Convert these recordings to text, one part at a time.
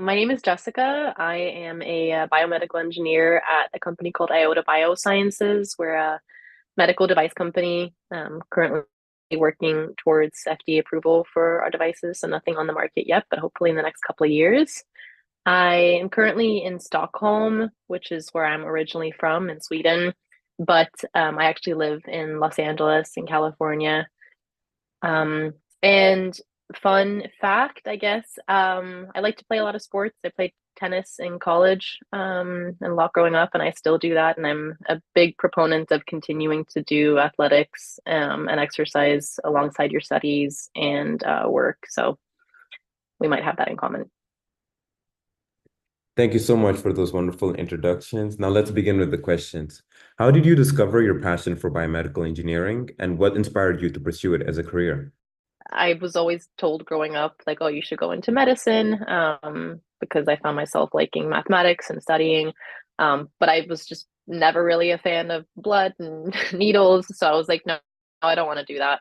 My name is Jessica. I am a biomedical engineer at a company called IOTA Biosciences. We're a medical device company, currently working towards FDA approval for our devices. So nothing on the market yet, but hopefully in the next couple of years. I am currently in Stockholm, which is where I'm originally from in Sweden, but I actually live in Los Angeles in California. And fun fact, I guess, I like to play a lot of sports. I played tennis in college, and a lot growing up, and I still do that. And I'm a big proponent of continuing to do athletics, and exercise alongside your studies and work. So we might have that in common. Thank you so much for those wonderful introductions. Now let's begin with the questions. How did you discover your passion for biomedical engineering and what inspired you to pursue it as a career? I was always told growing up, like, oh, you should go into medicine, because I found myself liking mathematics and studying. But I was just never really a fan of blood and needles. So I was like, no, I don't want to do that.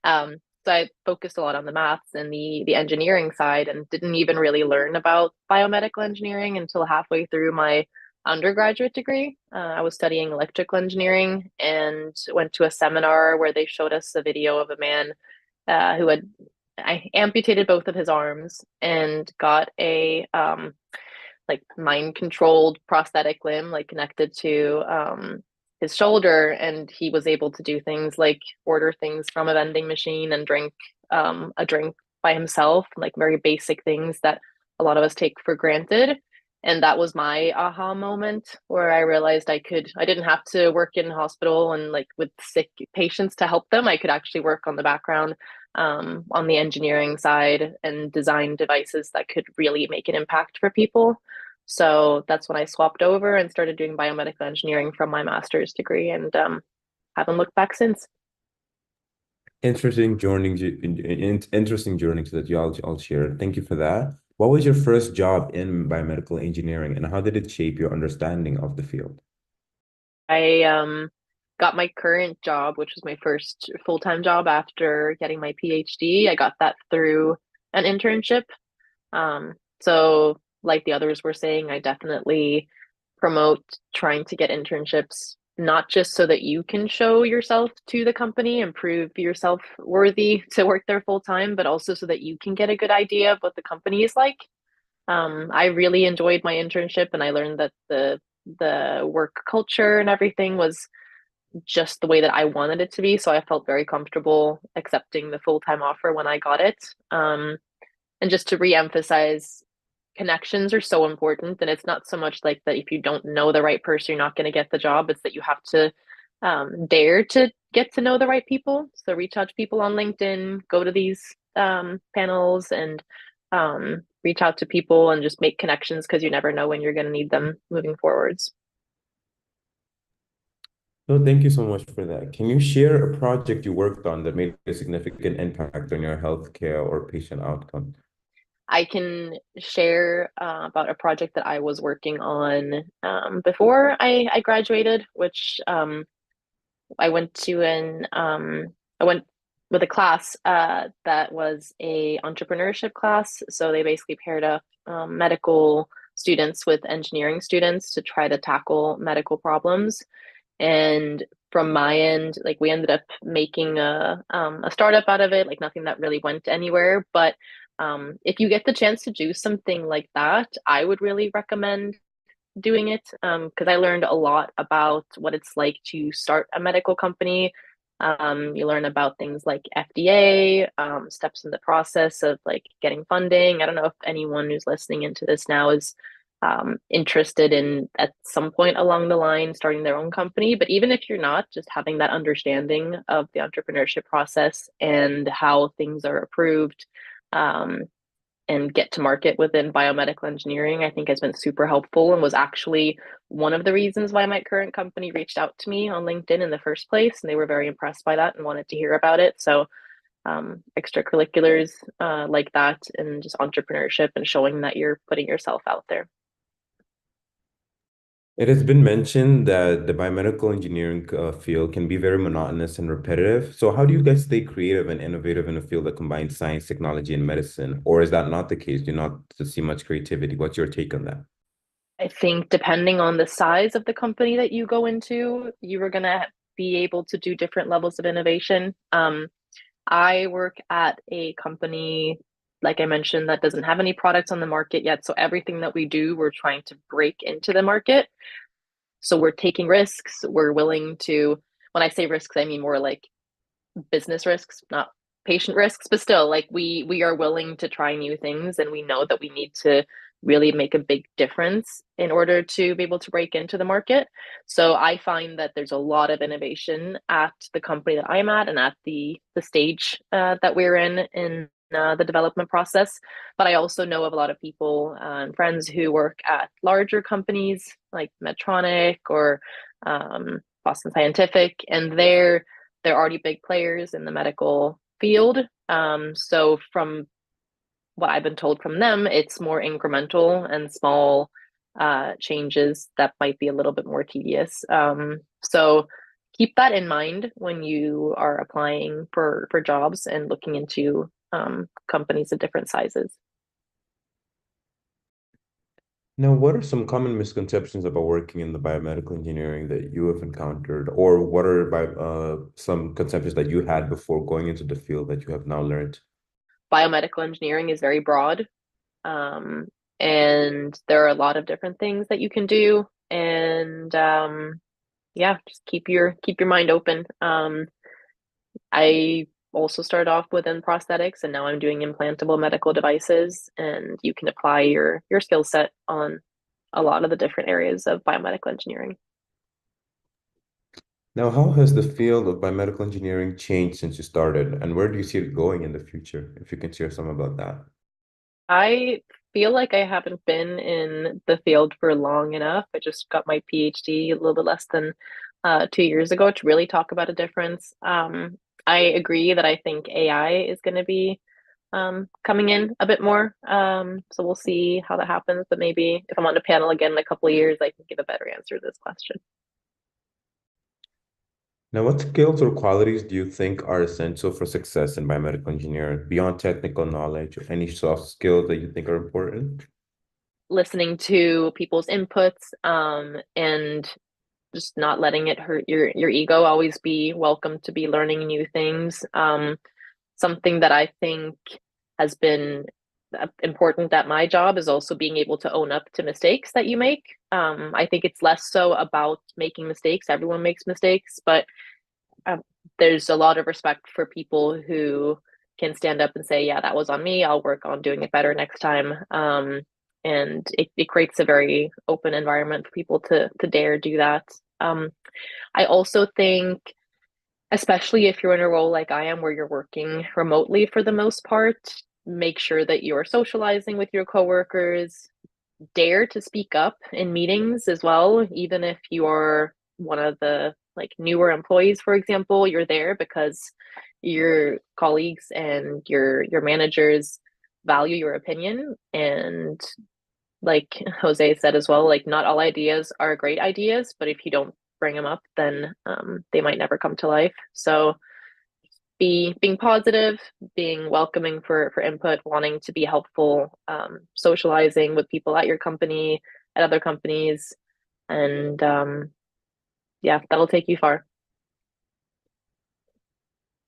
So I focused a lot on the maths and the engineering side and didn't even really learn about biomedical engineering until halfway through my undergraduate degree. I was studying electrical engineering and went to a seminar where they showed us a video of a man who had I amputated both of his arms and got a like mind controlled prosthetic limb like connected to his shoulder, and he was able to do things like order things from a vending machine and drink a drink by himself, like very basic things that a lot of us take for granted. And that was my aha moment where I realized I didn't have to work in hospital and like with sick patients to help them. I could actually work on the background, on the engineering side and design devices that could really make an impact for people. So that's when I swapped over and started doing biomedical engineering from my master's degree, and haven't looked back since. Interesting journey that you all shared. Thank you for that. What was your first job in biomedical engineering and how did it shape your understanding of the field? I got my current job, which was my first full-time job after getting my PhD. I got that through an internship. So like the others were saying, I definitely promote trying to get internships, not just so that you can show yourself to the company and prove yourself worthy to work there full time, but also so that you can get a good idea of what the company is like. I really enjoyed my internship, and I learned that the work culture and everything was just the way that I wanted it to be. So I felt very comfortable accepting the full-time offer when I got it. And just to re-emphasize, connections are so important. And it's not so much like that if you don't know the right person, you're not going to get the job. It's that you have to dare to get to know the right people. So reach out to people on LinkedIn, go to these panels, and reach out to people and just make connections because you never know when you're going to need them moving forwards. So thank you so much for that. Can you share a project you worked on that made a significant impact on your healthcare or patient outcome? I can share about a project that I was working on before I graduated, which I went to an I went with a class that was a entrepreneurship class. So they basically paired up medical students with engineering students to try to tackle medical problems. And from my end, like we ended up making a startup out of it, like nothing that really went anywhere. But if you get the chance to do something like that, I would really recommend doing it, because I learned a lot about what it's like to start a medical company. You learn about things like FDA, steps in the process of like getting funding. I don't know if anyone who's listening into this now is interested in at some point along the line starting their own company. But even if you're not, just having that understanding of the entrepreneurship process and how things are approved, um, and get to market within biomedical engineering, I think has been super helpful and was actually one of the reasons why my current company reached out to me on LinkedIn in the first place. And they were very impressed by that and wanted to hear about it. So, extracurriculars like that and just entrepreneurship and showing that you're putting yourself out there. It has been mentioned that the biomedical engineering field can be very monotonous and repetitive. So, how do you guys stay creative and innovative in a field that combines science, technology, and medicine? Or is that not the case? Do you not to see much creativity? What's your take on that? I think depending on the size of the company that you go into, you are going to be able to do different levels of innovation. I work at a company, like I mentioned, that doesn't have any products on the market yet. So everything that we do, we're trying to break into the market. So we're taking risks. We're willing to, when I say risks, I mean more like business risks, not patient risks, but still, like we are willing to try new things, and we know that we need to really make a big difference in order to be able to break into the market. So I find that there's a lot of innovation at the company that I'm at and at the stage that we're in the development process. But I also know of a lot of people and friends who work at larger companies like Medtronic or Boston Scientific, and they're already big players in the medical field. So from what I've been told from them, it's more incremental and small changes that might be a little bit more tedious. So keep that in mind when you are applying for jobs and looking into companies of different sizes. Now, what are some common misconceptions about working in the biomedical engineering that you have encountered, or what are some conceptions that you had before going into the field that you have now learned? Biomedical engineering is very broad, um, and there are a lot of different things that you can do. And yeah, just keep your mind open. I also started off within prosthetics, and now I'm doing implantable medical devices, and you can apply your skill set on a lot of the different areas of biomedical engineering. Now, how has the field of biomedical engineering changed since you started, and where do you see it going in the future? If you can share some about that. I feel like I haven't been in the field for long enough. I just got my PhD a little bit less than 2 years ago to really talk about a difference. I agree that I think AI is going to be coming in a bit more. So we'll see how that happens. But maybe if I'm on the panel again in a couple of years, I can give a better answer to this question. Now, what skills or qualities do you think are essential for success in biomedical engineering beyond technical knowledge or any soft skills that you think are important? Listening to people's inputs, and just not letting it hurt your ego. Always be welcome to be learning new things. Something that I think has been important at my job is also being able to own up to mistakes that you make. I think it's less so about making mistakes. Everyone makes mistakes, but um, there's a lot of respect for people who can stand up and say, "Yeah, that was on me. I'll work on doing it better next time." And it creates a very open environment for people to dare do that. I also think, especially if you're in a role like I am, where you're working remotely for the most part, make sure that you're socializing with your coworkers. Dare to speak up in meetings as well, even if you're one of the like newer employees, for example. You're there because your colleagues and your managers value your opinion. And like Jose said as well, like not all ideas are great ideas, but if you don't bring them up, then they might never come to life. So being positive, being welcoming for input, wanting to be helpful, socializing with people at your company, at other companies, and yeah, that'll take you far.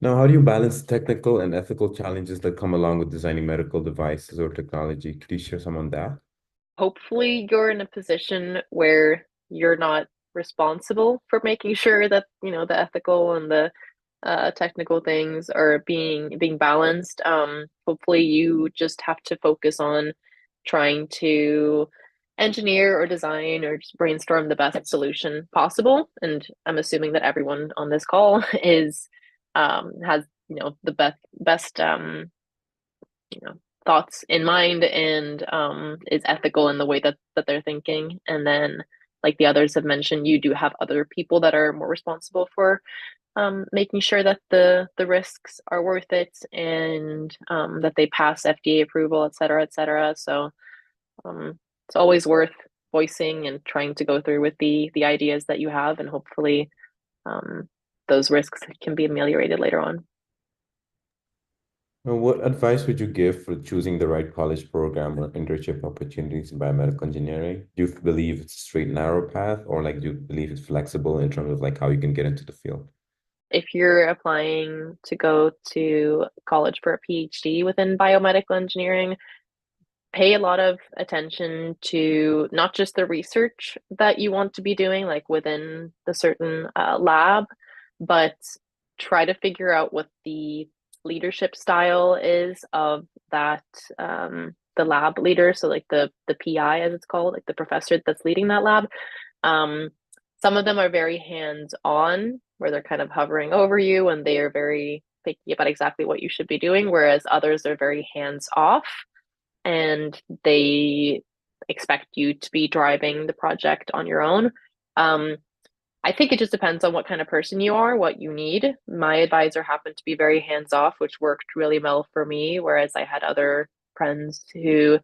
Now, how do you balance technical and ethical challenges that come along with designing medical devices or technology? Could you share some on that? Hopefully you're in a position where you're not responsible for making sure that the ethical and the technical things are being balanced. Hopefully you just have to focus on trying to engineer or design or just brainstorm the best solution possible. And I'm assuming that everyone on this call is has the best you know thoughts in mind, and is ethical in the way that they're thinking. And then, like the others have mentioned, you do have other people that are more responsible for making sure that the risks are worth it, and that they pass FDA approval, et cetera, et cetera. So it's always worth voicing and trying to go through with the ideas that you have, and hopefully um, those risks can be ameliorated later on. What advice would you give for choosing the right college program or internship opportunities in biomedical engineering? Do you believe it's a straight narrow path, or like do you believe it's flexible in terms of like how you can get into the field? If you're applying to go to college for a PhD within biomedical engineering, pay a lot of attention to not just the research that you want to be doing, like within the certain lab, but try to figure out what the leadership style is of that the lab leader. So like the PI as it's called, like the professor that's leading that lab. Um, some of them are very hands-on, where they're kind of hovering over you and they are very picky about exactly what you should be doing, whereas others are very hands-off and they expect you to be driving the project on your own. Um, I think it just depends on what kind of person you are, what you need. My advisor happened to be very hands off, which worked really well for me, whereas I had other friends who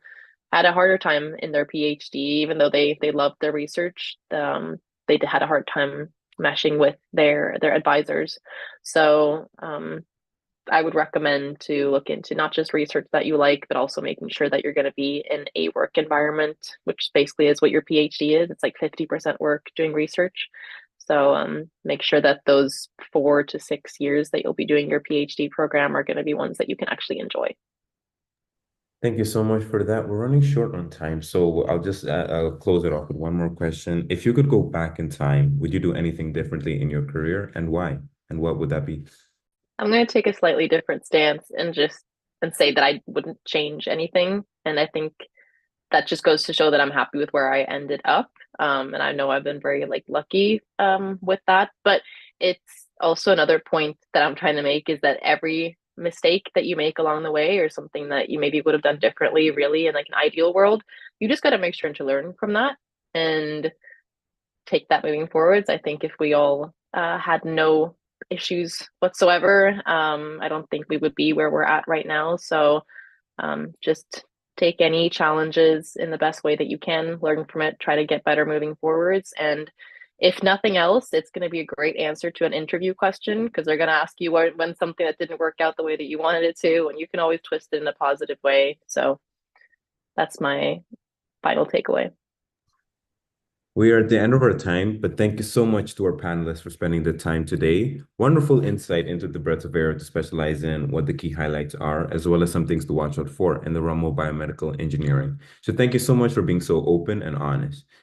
had a harder time in their PhD, even though they loved their research. They had a hard time meshing with their advisors. So I would recommend to look into not just research that you like, but also making sure that you're going to be in a work environment, which basically is what your PhD is. It's like 50% work doing research. So make sure that those 4 to 6 years that you'll be doing your PhD program are going to be ones that you can actually enjoy. Thank you so much for that. We're running short on time, so I'll close it off with one more question. If you could go back in time, would you do anything differently in your career, and why? And what would that be? I'm going to take a slightly different stance and just and say that I wouldn't change anything. And I think that just goes to show that I'm happy with where I ended up. And I know I've been very like lucky with that. But it's also another point that I'm trying to make is that every mistake that you make along the way or something that you maybe would have done differently, really in like an ideal world, you just got to make sure to learn from that and take that moving forwards. I think if we all had no issues whatsoever, I don't think we would be where we're at right now. So just take any challenges in the best way that you can, learn from it, try to get better moving forwards. And if nothing else, it's going to be a great answer to an interview question because they're going to ask you when something that didn't work out the way that you wanted it to, and you can always twist it in a positive way. So that's my final takeaway. We are at the end of our time, but thank you so much to our panelists for spending the time today. Wonderful insight into the breadth of area to specialize in, what the key highlights are, as well as some things to watch out for in the realm of biomedical engineering. So thank you so much for being so open and honest.